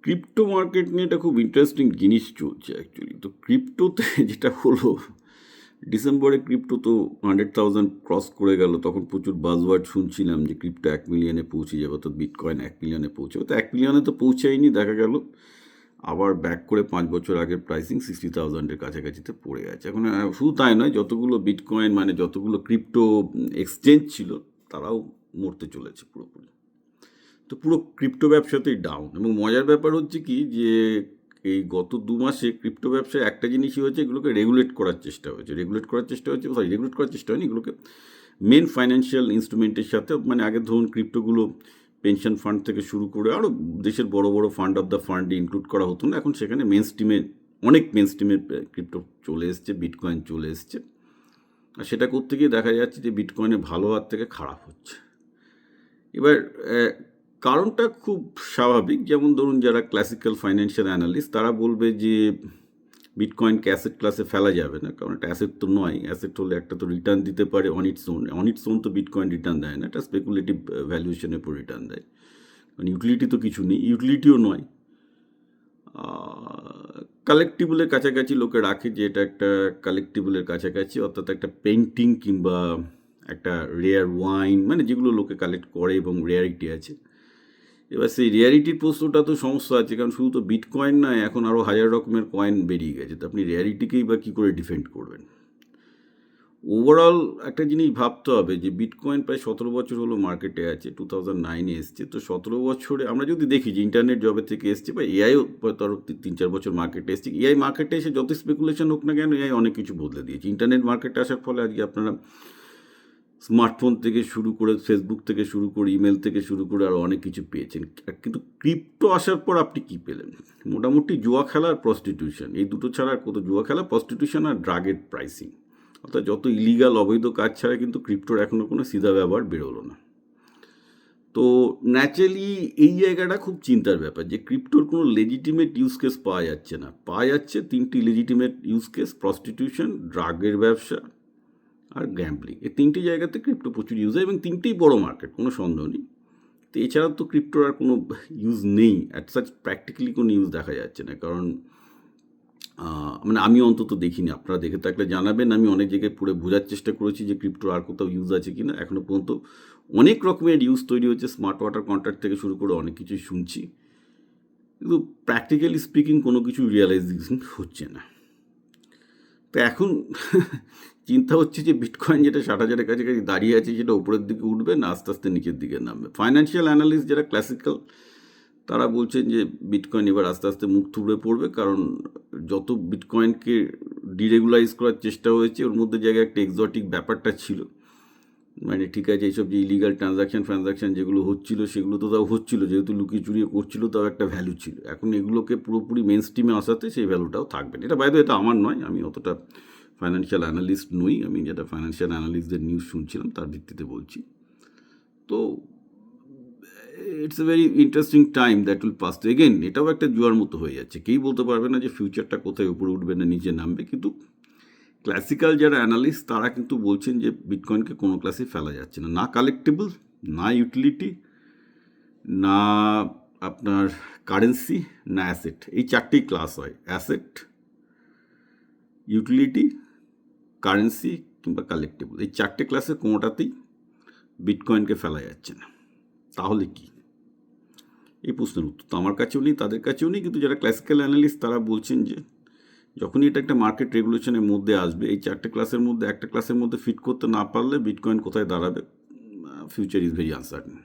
Crypto market নিয়ে এটা খুব ইন্টারেস্টিং জিনিস চলছে অ্যাকচুয়ালি। তো ক্রিপ্টোতে যেটা হলো, ডিসেম্বরে ক্রিপ্টো তো 100,000 ক্রস করে গেল। তখন প্রচুর বাজওয়ার্ড শুনছিলাম যে ক্রিপ্টো 1 মিলিয়নে পৌঁছে যাবে, তো বিটকয়েন 1 মিলিয়নে পৌঁছাবে। তো 1 মিলিয়নে তো পৌঁছায়নি, দেখা গেল আবার ব্যাক করে 5 বছর আগের প্রাইসিং 60,000-এর কাছাকাছিতে পড়ে গেছে। এখন শুধু তাই নয়, যতগুলো বিটকয়েন মানে যতগুলো ক্রিপ্টো এক্সচেঞ্জ ছিল তারাও মরতে চলেছে পুরোপুরি। তো পুরো ক্রিপ্টো ব্যবসাতেই ডাউন। এবং মজার ব্যাপার হচ্ছে কি, যে এই গত 2 মাসে ক্রিপ্টো ব্যবসায় একটা জিনিসই হয়েছে, এগুলোকে রেগুলেট করার চেষ্টা হয়েছে, রেগুলেট করার চেষ্টা হয়নি, এগুলোকে মেন ফাইন্যান্সিয়াল ইনস্ট্রুমেন্টের সাথে, মানে আগে ধরুন ক্রিপ্টোগুলো পেনশন ফান্ড থেকে শুরু করে আরও দেশের বড় বড় ফান্ড অফ দ্য ফান্ডে ইনক্লুড করা হতো না। এখন সেখানে অনেক মেন স্ট্রিমে ক্রিপ্টো চলে এসছে, বিটকয়েন চলে এসছে। আর সেটা করতে গিয়ে দেখা যাচ্ছে যে বিটকয়েনে ভালো হাত থেকে খারাপ হচ্ছে। এবার কারণটা খুব স্বাভাবিক। যেমন ধরুন, যারা ক্লাসিক্যাল ফাইন্যান্সিয়াল অ্যানালিস্ট তারা বলবে যে বিটকয়েনকে অ্যাসেট ক্লাসে ফেলা যাবে না, কারণ এটা অ্যাসেট তো নয়। অ্যাসেট হলে একটা তো রিটার্ন দিতে পারে অন ইটস ওন তো বিটকয়েন রিটার্ন দেয় না, এটা স্পেকুলেটিভ ভ্যালুয়েশনের উপর রিটার্ন দেয়। মানে ইউটিলিটি তো কিছু নেই, ইউটিলিটিও নয়। কালেক্টিবলের কাছাকাছি লোকে রাখে যে এটা একটা কালেক্টিবলের কাছাকাছি, অর্থাৎ একটা পেন্টিং কিংবা একটা রেয়ার ওয়াইন, মানে যেগুলো লোকে কালেক্ট করে এবং রেয়ারিটি আছে। এবার সেই রেয়ারিটির প্রশ্নটা তো সমস্যা আছে, কারণ শুধু তো বিটকয়েন নয়, এখন আরও হাজার রকমের কয়েন বেরিয়ে গেছে। তো আপনি রেয়ারিটিকেই বা কী করে ডিফেন্ড করবেন? ওভারঅল একটা জিনিস ভাবতে হবে যে বিটকয়েন প্রায় 17 বছর হলো মার্কেটে আছে, 2009-এ এসছে। তো 17 বছরে আমরা যদি দেখি যে ইন্টারনেট জবে থেকে এসছে, বা এআইও তারও 3-4 বছর মার্কেটে এসছে। এআই মার্কেটে এসে যত স্পেকুলেশন হোক না কেন, এআই অনেক কিছু বদলে দিয়েছে। ইন্টারনেট মার্কেটে আসার ফলে আজকে আপনারা স্মার্টফোন থেকে শুরু করে, ফেসবুক থেকে শুরু করে, ইমেল থেকে শুরু করে আরও অনেক কিছু পেয়েছেন। কিন্তু ক্রিপ্টো আসার পর আপনি কী পেলেন? মোটামুটি জুয়া খেলা আর প্রস্টিটিউশন, এই দুটো ছাড়া আর কত? জুয়া খেলা, প্রস্টিটিউশন আর ড্রাগের প্রাইসিং, অর্থাৎ যত ইলিগাল অবৈধ কাজ ছাড়া কিন্তু ক্রিপ্টোর এখনও কোনো সিধা ব্যবহার বেরোলো না। তো ন্যাচারালি এই জায়গাটা খুব চিন্তার ব্যাপার যে ক্রিপ্টোর কোনো লেজিটিমেট ইউজ কেস পাওয়া যাচ্ছে না। পাওয়া যাচ্ছে 3টি লেজিটিমেট ইউজ কেস: প্রস্টিটিউশন, ড্রাগের ব্যবসা আর গ্যাম্বলিং। এই 3টি জায়গাতে ক্রিপ্টো প্রচুর ইউজ হয় এবং 3টেই বড় মার্কেট, কোনো সন্দেহ নেই। তো এছাড়াও তো ক্রিপ্টোর আর কোনো ইউজ নেই, অ্যাট সাচ প্র্যাকটিক্যালি কোনো ইউজ দেখা যাচ্ছে না। কারণ মানে আমি অন্তত দেখিনি, আপনারা দেখে থাকলে জানাবেন। আমি অনেক জায়গায় পুরো বোঝার চেষ্টা করেছি যে ক্রিপ্টোর আর কোথাও ইউজ আছে কি না। এখনও পর্যন্ত অনেক রকমের ইউজ তৈরি হচ্ছে, স্মার্ট ওয়াটার কন্ট্রাক্ট থেকে শুরু করে অনেক কিছুই শুনছি, কিন্তু প্র্যাকটিক্যালি স্পিকিং কোনো কিছু রিয়েলাইজেশন হচ্ছে না। তো এখন চিন্তা হচ্ছে যে বিটকয়েন যেটা 60,000-এর কাছাকাছি দাঁড়িয়ে আছে, সেটা উপরের দিকে উঠবে না আস্তে আস্তে নিচের দিকে নামবে। ফাইন্যান্সিয়াল অ্যানালিস্ট যারা ক্লাসিক্যাল, তারা বলছেন যে বিটকয়েন এবার আস্তে আস্তে মুখ থুবড়ে পড়বে, কারণ যত বিটকয়েনকে ডিরেগুলাইজ করার চেষ্টা হয়েছে, ওর মধ্যে জায়গায় একটা এক্সোটিক ব্যাপারটা ছিল। মানে ঠিক আছে, এইসব যে ইলিগাল ট্রানজাকশান যেগুলো হচ্ছিল, সেগুলো তো তাও হচ্ছিল, যেহেতু লুকিয়ে চুরিয়ে করছিল, তাও একটা ভ্যালু ছিল। এখন এগুলোকে পুরোপুরি মেন স্ট্রিমে আসাতে সেই ভ্যালুটাও থাকবে না। এটা বাইরে, এটা আমার নয়, আমি অতটা ফাইন্যান্সিয়াল অ্যানালিস্ট নই। আমি যেটা ফাইন্যান্সিয়াল অ্যানালিস্টদের নিউজ শুনছিলাম তার ভিত্তিতে বলছি। তো it's a very interesting time that will pass. তো এগেন এটাও একটা জুয়ার মতো হয়ে যাচ্ছে, কেই বলতে পারবে না যে ফিউচারটা কোথায় উপরে উঠবে না নিচে নামবে। কিন্তু ক্লাসিক্যাল যারা অ্যানালিস্ট তারা কিন্তু বলছেন যে বিটকয়েনকে কোনো ক্লাসে ফেলা যাচ্ছে না, না কালেক্টেবল, না ইউটিলিটি, না আপনার কারেন্সি, না অ্যাসেট। এই 4টেই ক্লাস হয়: অ্যাসেট, ইউটিলিটি, কারেন্সি কিংবা কালেক্টেবল। এই 4টে ক্লাসে কোনোটাতেই বিটকয়েনকে ফেলা যাচ্ছে না। তাহলে কি? এই প্রশ্নের উত্তর তো আমার কাছেও নেই, তাদের কাছেও নেই। কিন্তু যারা ক্লাসিক্যাল অ্যানালিস্ট তারা বলছেন যে যখনই এটা একটা মার্কেট রেগুলেশনের মধ্যে আসবে, এই 4টে ক্লাসের মধ্যে একটা ক্লাসের মধ্যে ফিট করতে না পারলে বিটকয়েন কোথায় দাঁড়াবে, ফিউচার ইজ ভেরি আনসার্টেন।